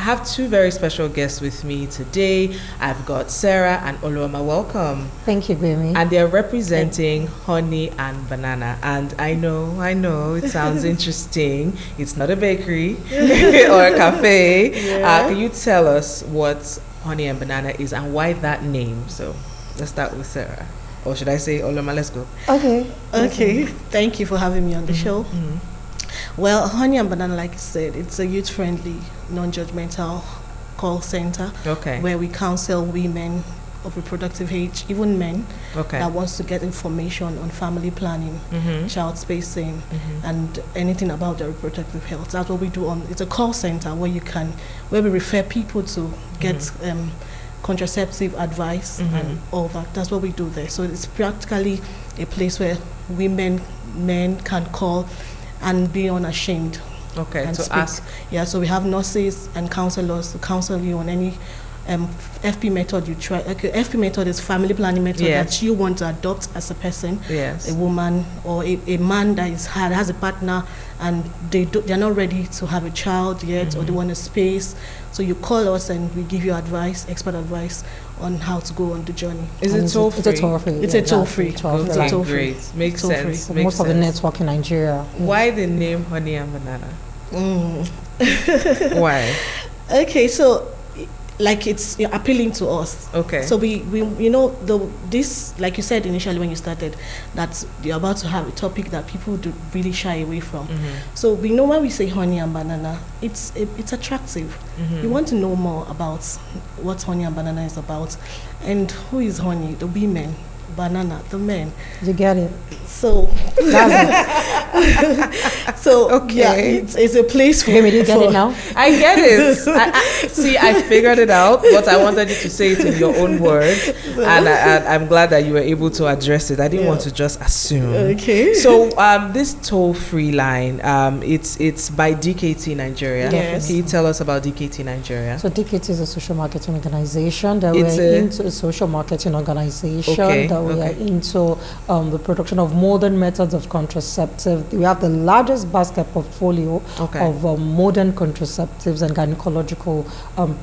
have two very special guests with me today. I've got Sarah and Oluoma. Welcome. Thank you, Baby. And they're representing Honey and Banana. And I know, it sounds interesting. It's not a bakery or a cafe. Yeah. Can you tell us what Honey and Banana is and why that name? So let's start with Sarah. Or should I say Oluoma? Let's go. Okay. Thank you for having me on the show. Well, Honey and Banana, like I said, it's a youth-friendly, non-judgmental call center where we counsel women of reproductive age, even men, that wants to get information on family planning, child spacing, and anything about their reproductive health. That's what we do. It's a call center where we refer people to get contraceptive advice and all that. That's what we do there. So it's practically a place where men can call and be unashamed. And to ask. Yeah, so we have nurses and counselors to counsel you on any FP method you try. FP method is family planning method that you want to adopt as a person, a woman or a man that has a partner and they're not ready to have a child yet, or they want a space. So you call us and we give you expert advice on how to go on the journey. Is it toll free? It's a toll free. It's a toll free. Great. Makes sense. Most of the network in Nigeria. Why the name Honey and Banana? Why? Okay, so like it's appealing to us. So we this, like you said initially when you started, that you're about to have a topic that people do really shy away from. So we know when we say Honey and Banana, it's attractive. You want to know more about what Honey and Banana is about, and who is Honey? The women. Banana, the men. You get it. So it's a place for. Maybe you get it now. I get it. See, I figured it out, but I wanted you to say it in your own words, and I'm glad that you were able to address it. I didn't want to just assume. Okay. So this toll-free line, it's by DKT Nigeria. Yes. Can you tell us about DKT Nigeria? So DKT is a social marketing organization that we're into. A social marketing organization that we are into the production of modern methods of contraceptive. We have the largest basket portfolio of modern contraceptives and gynecological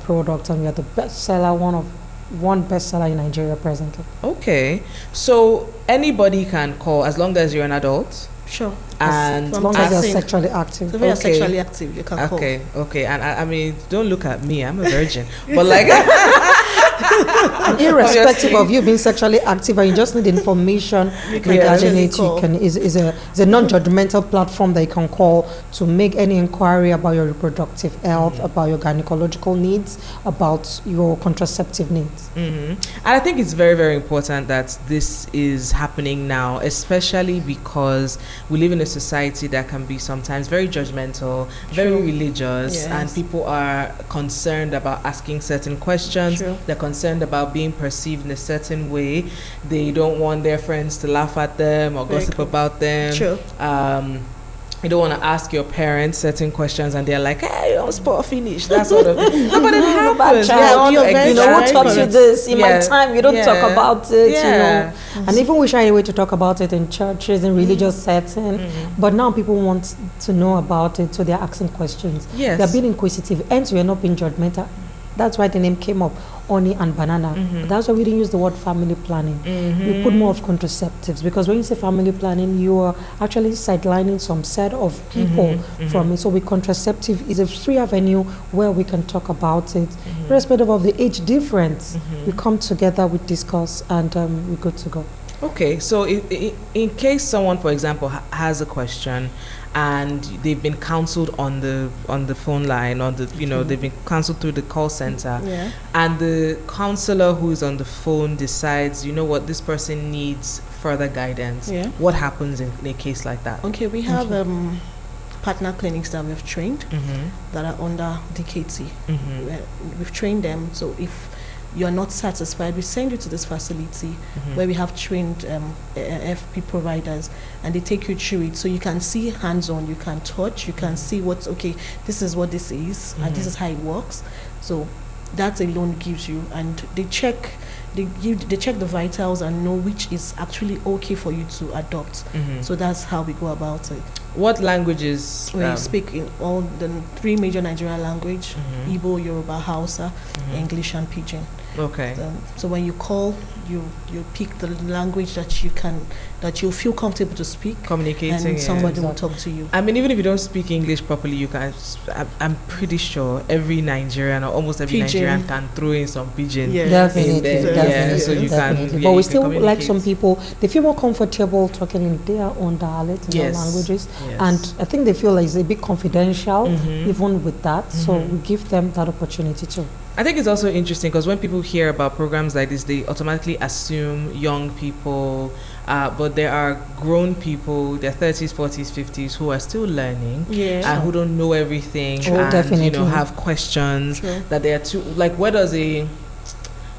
products, and we are the bestseller, one bestseller in Nigeria presently. Okay, so anybody can call as long as you're an adult. Sure. And as long as you're sexually active. So if you're sexually active, you can call. Okay. And I mean, don't look at me. I'm a virgin. But like... irrespective of you being sexually active and you just need information regarding it, is a non-judgmental platform that you can call to make any inquiry about your reproductive health, about your gynecological needs, about your contraceptive needs. And I think it's very, very important that this is happening now, especially because we live in a society that can be sometimes very judgmental, very religious, and people are concerned about asking certain questions. They're concerned about being perceived in a certain way. They don't want their friends to laugh at them or gossip about them. You don't want to ask your parents certain questions and they're like, hey, you don't sport finish, that sort of thing. No, but it happens. Who taught you this? In my time, you don't talk about it, you know. And even we shy away to talk about it in churches, in religious setting. But now people want to know about it, so they're asking questions. They're being inquisitive, and so we're not being judgmental. That's why the name came up, Honey and Banana. That's why we didn't use the word family planning. We put more of contraceptives, because when you say family planning, you are actually sidelining some set of people from it. So with contraceptive is a free avenue where we can talk about it, irrespective of the age difference. We come together, we discuss, and we're good to go. Okay, so in case someone, for example, has a question and they've been counseled on the phone line, they've been counseled through the call center, and the counselor who is on the phone decides, you know what, this person needs further guidance. What happens in a case like that? Okay, we have partner clinics that we've trained that are under DKT. We've trained them, so if you're not satisfied, we send you to this facility where we have trained FP providers, and they take you through it, so you can see hands-on, you can touch, you can see this is what this is, and this is how it works. So that alone gives you, and they check the vitals and know which is actually okay for you to adopt. So that's how we go about it. What languages? We speak in all the 3 major Nigerian language: Igbo, Yoruba, Hausa, English, and Pidgin. Okay. So when you call, you pick the language that you feel comfortable to speak, communicating, and somebody will talk to you. I mean, even if you don't speak English properly, you can. I'm pretty sure every Nigerian or almost every Nigerian can throw in some Pidgin. Yeah. Definitely. So you can. But we still like some people. They feel more comfortable talking in their own dialect, in their languages, and I think they feel like it's a bit confidential, even with that. So we give them that opportunity too. I think it's also interesting because when people hear about programs like this, they automatically assume young people, but there are grown people, their 30s, 40s, 50s, who are still learning and who don't know everything and definitely. Have questions that they are too. Like, where does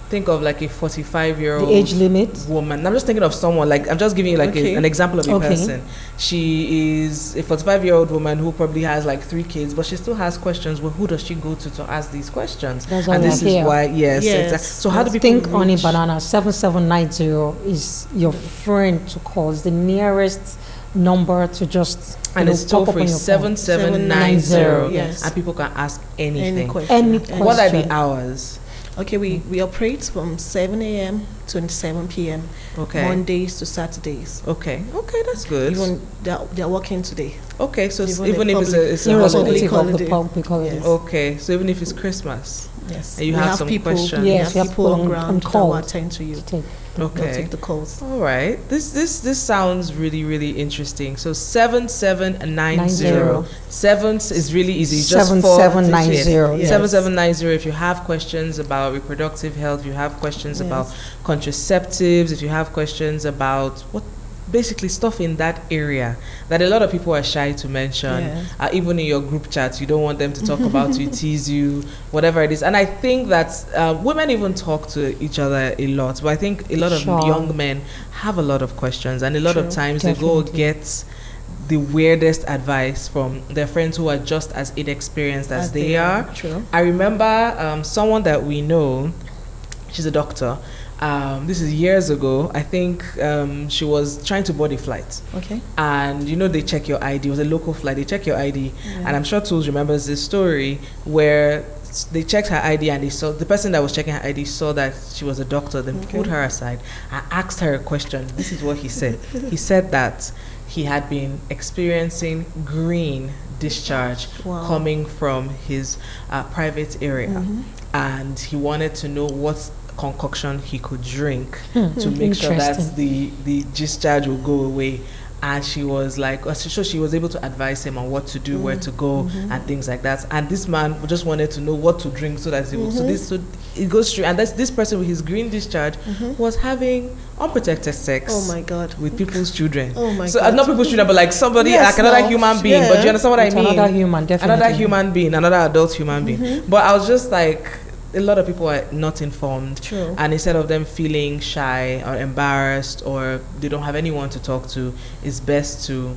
think of like a 45-year-old age limit woman? I'm just thinking of someone, like, I'm just giving you like an example of a person. She is a 45-year-old woman who probably has like 3 kids, but she still has questions. Well, who does she go to ask these questions? That's and this is why, exactly. So how do people think Honey Banana 7790 is your friend to call? It's the nearest number to just and it's toll free 7790. And people can ask anything. Any question. What are the hours? Okay, we operate from 7 a.m. to 7 p.m. Mondays to Saturdays. Okay, that's good. Even they're working today. Okay, so even if it's a irrespective of the public holiday. Okay, so even if it's Christmas. Yes. And you have some people, questions. Yes, you have people on ground that will attend to you. Okay. Take the calls. All right. This sounds really, really interesting. So 7790. 7 is really easy. Just 7790. 7790. If you have questions about reproductive health, if you have questions about contraceptives, if you have questions about basically stuff in that area that a lot of people are shy to mention, even in your group chats, you don't want them to talk about you, tease you, whatever it is. And I think that women even talk to each other a lot, but I think a lot of young men have a lot of questions, and a lot of times they go get the weirdest advice from their friends who are just as inexperienced as they are. I remember someone that we know, she's a doctor. This is years ago. I think she was trying to board a flight. Okay. And they check your ID. It was a local flight. They check your ID. And I'm sure Tools remembers this story where they checked her ID and they saw the person that was checking her ID saw that she was a doctor. Then pulled her aside and asked her a question. This is what he said. He said that he had been experiencing green discharge coming from his private area. And he wanted to know what concoction he could drink to make sure that the discharge will go away. And she was like, so she was able to advise him on what to do, where to go, and things like that. And this man just wanted to know what to drink so that so it goes through. And this person with his green discharge was having unprotected sex. Oh my God! With people's children. Oh my God! So not people's children, but like somebody, like another human being. But do you understand what I mean? Another human, definitely. Another human being, another adult human being. But I was just like, a lot of people are not informed. True. And instead of them feeling shy or embarrassed or they don't have anyone to talk to, it's best to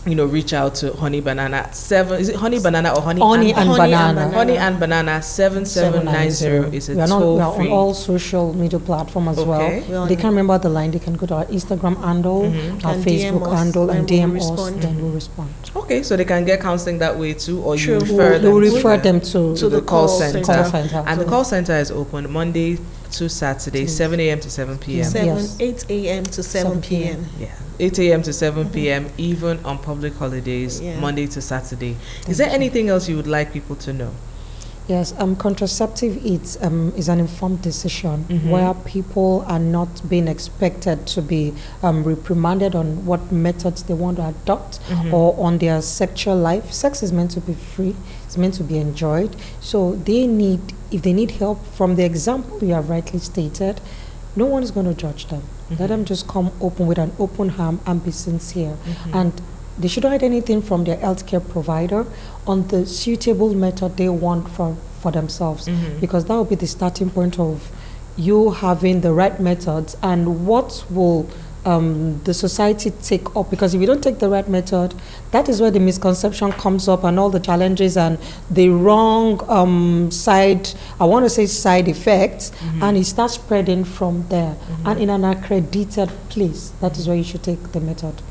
reach out to Honey Banana. Is it Honey Banana or Honey and Banana? Honey and Banana 7790 is a toll free. We are on all social media platforms as well. They can remember the line. They can go to our Instagram handle, our Facebook handle, and DM us. Then we'll respond. Okay, so they can get counseling that way too, or you refer them to the call center. And the call center is open Monday to Saturday, 7 a.m. to 7 p.m. 8 a.m. to 7 p.m. Yeah, 8 a.m. to 7 p.m. even on public holidays, Monday to Saturday. Is there anything else you would like people to know? Yes, contraceptive is an informed decision where people are not being expected to be reprimanded on what methods they want to adopt or on their sexual life. Sex is meant to be free. It's meant to be enjoyed. So if they need help, from the example you have rightly stated, no one is going to judge them. Let them just come open with an open arm and be sincere. And they shouldn't hide anything from their healthcare provider on the suitable method they want for themselves, because that will be the starting point of you having the right methods and what will the society take up. Because if you don't take the right method, that is where the misconception comes up and all the challenges and the wrong side effects, and it starts spreading from there. And in an accredited place, that is where you should take the method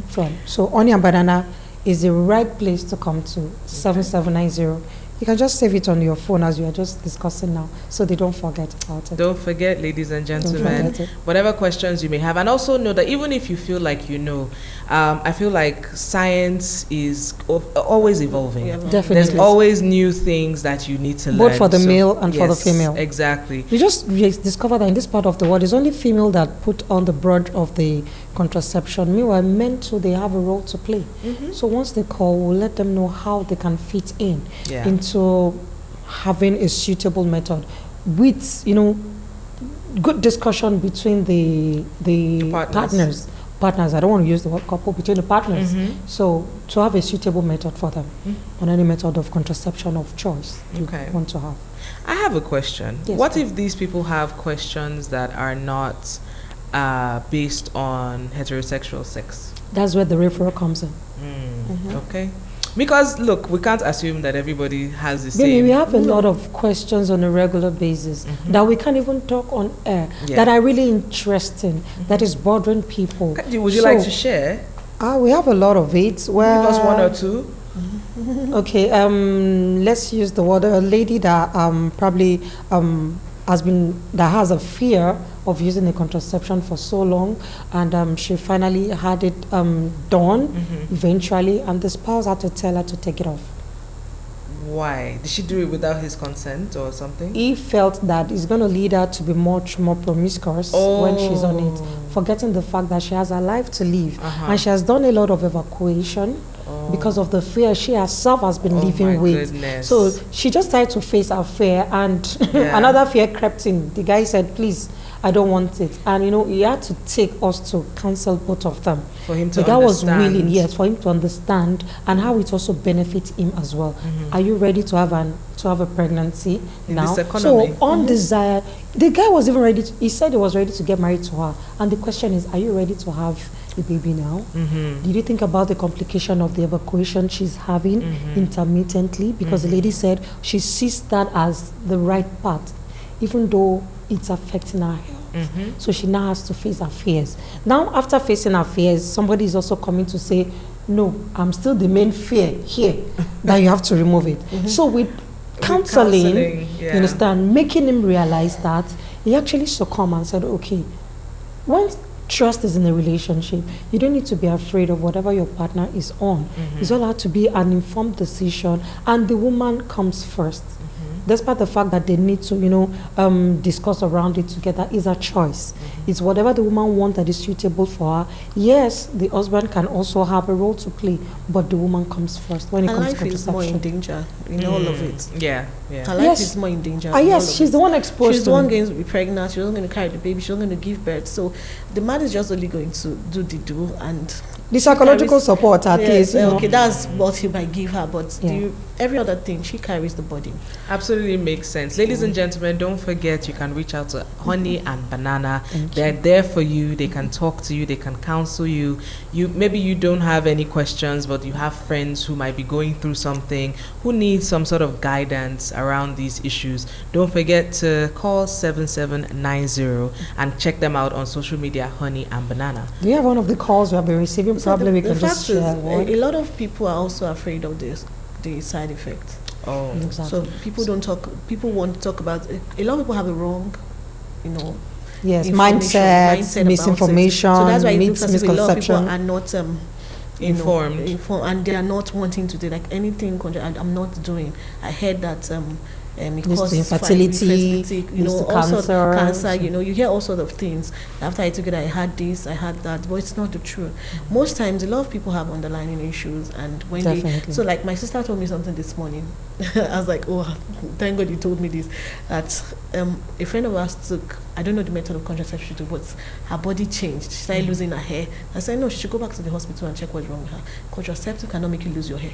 from. So Honey and Banana is the right place to come to, 7790. You can just save it on your phone as we are just discussing now, so they don't forget about it. Don't forget, ladies and gentlemen, whatever questions you may have. And also know that even if you feel like you know, I feel like science is always evolving. Yeah, definitely. There's always new things that you need to learn. Both for the male and for the female. Exactly. You just discover that in this part of the world, it's only female that put on the brunt of the contraception. Meanwhile, men too, they have a role to play. So once they call, we'll let them know how they can fit in into having a suitable method with, good discussion between the partners. I don't want to use the word couple, between the partners. So to have a suitable method for them on any method of contraception of choice you want to have. I have a question. Yes, what if these people have questions that are not based on heterosexual sex? That's where the referral comes in. Okay. Because look, we can't assume that everybody has the same. We have a lot of questions on a regular basis that we can't even talk on air that are really interesting, that is bothering people. Would you like to share? We have a lot of it. Well, give us one or two. Okay, let's use the word. A lady that probably has a fear of using a contraception for so long, and she finally had it done eventually, and the spouse had to tell her to take it off. Why? Did she do it without his consent or something? He felt that it's going to lead her to be much more promiscuous when she's on it, forgetting the fact that she has a life to live, and she has done a lot of evacuation because of the fear she herself has been living with. Goodness. So she just tried to face her fear, and another fear crept in. The guy said, please, I don't want it. And he had to take us to counsel both of them. For him to the guy was willing, yes, for him to understand, and how it also benefits him as well. Are you ready to have a pregnancy in now? This economy? So undesired. The guy was even ready. He said he was ready to get married to her. And the question is, are you ready to have a baby now? Did you think about the complication of the evacuation she's having intermittently? Because the lady said she sees that as the right path, even though it's affecting her health. So she now has to face her fears. Now, after facing her fears, somebody is also coming to say, no, I'm still the main fear here, that you have to remove it. So with counseling, you understand, making him realize that, he actually succumbed and said, okay, when trust is in a relationship, you don't need to be afraid of whatever your partner is on. It's all had to be an informed decision, and the woman comes first. Despite the fact that they need to, discuss around it together, is a choice. It's whatever the woman wants that is suitable for her. Yes, the husband can also have a role to play, but the woman comes first when it comes to contraception. Her life is more in danger in all of it. Her life is more in danger. Yes, she's the one exposed. She's the one going to be pregnant. She's not going to carry the baby. She's not going to give birth. So the man is just only going to do the do and the psychological support at least. Okay, that's what he might give her, but every other thing, she carries the body. Absolutely makes sense. Ladies and gentlemen, don't forget you can reach out to Honey and Banana. They're there for you. They can talk to you. They can counsel you. Maybe you don't have any questions, but you have friends who might be going through something, who need some sort of guidance around these issues. Don't forget to call 7790 and check them out on social media, Honey and Banana. Do you have one of the calls we have been receiving? Probably we can just share. A lot of people are also afraid of the side effects. Exactly. So people don't talk. People want to talk about it. A lot of people have a wrong, mindset, misinformation. So that's why misconception. A lot of people are not informed, and they are not wanting to do like anything. I'm not doing. I heard that. It causes infertility, cancer. You hear all sorts of things. After I took it, I had this, I had that, but it's not the truth. Most times, a lot of people have underlying issues, and when so like my sister told me something this morning. I was like, oh, thank God you told me this. That a friend of ours took, I don't know the method of contraception she took, but her body changed. She started losing her hair. I said, no, she should go back to the hospital and check what's wrong with her. Contraceptive cannot make you lose your hair.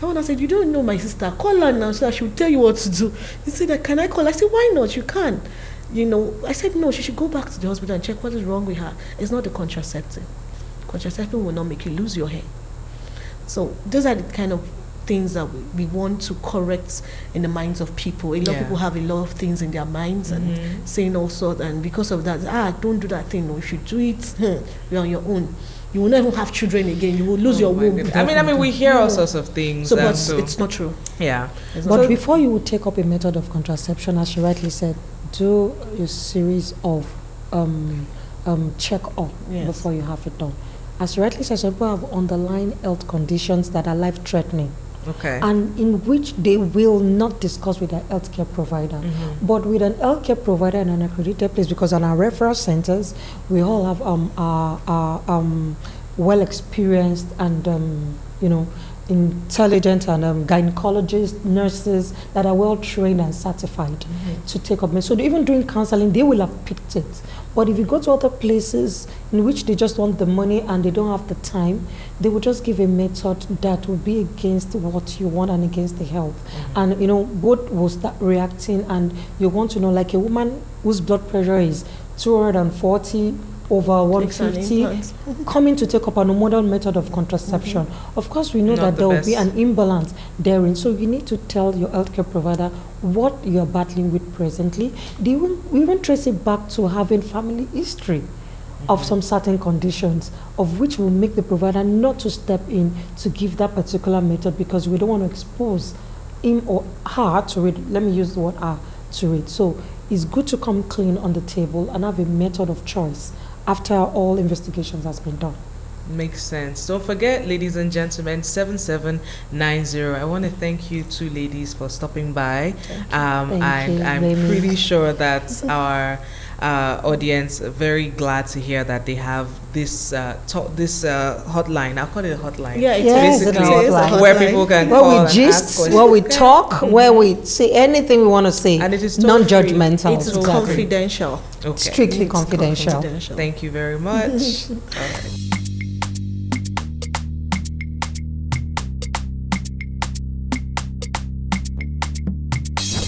And I said, you don't know my sister. Call her now so that she will tell you what to do. He said, can I call? I said, why not? You can. I said, no, she should go back to the hospital and check what is wrong with her. It's not the contraceptive. Contraceptive will not make you lose your hair. So those are the kind of things that we want to correct in the minds of people. A lot of people have a lot of things in their minds and saying all sorts, and because of that, don't do that thing. No, if you do it, you're on your own. you will never have children again. You will lose your womb. I mean, we hear all sorts of things. So, it's not true. Yeah. But before you would take up a method of contraception, as you rightly said, do a series of check-up before you have it done. As you rightly said, some people have underlying health conditions that are life-threatening. Okay. And in which they will not discuss with their healthcare provider. But with an healthcare provider in an accredited place, because on our referral centers, we all have well-experienced and, intelligent and gynecologists, nurses that are well-trained and certified to take up. So even during counseling, they will have picked it. But if you go to other places in which they just want the money and they don't have the time, they will just give a method that will be against what you want and against the health. And, both will start reacting, and you want to know, like a woman whose blood pressure is 240 over 150, coming to take up a hormonal method of contraception. Of course, we know that there will be an imbalance therein. So you need to tell your healthcare provider what you are battling with presently. We even trace it back to having family history of some certain conditions, of which will make the provider not to step in to give that particular method, because we don't want to expose him or her to it. Let me use the word her to it. So it's good to come clean on the table and have a method of choice after all investigations has been done. Makes sense. Don't forget, ladies and gentlemen, 7790. I want to thank you two ladies for stopping by. And I'm pretty sure that our audience are very glad to hear that they have this hotline. I'll call it a hotline. Yeah, it's basically a hotline where people can where call we gist, where we talk, where we say anything we want to say, and it is non-judgmental. It's confidential. Okay. Strictly confidential. Thank you very much. All right.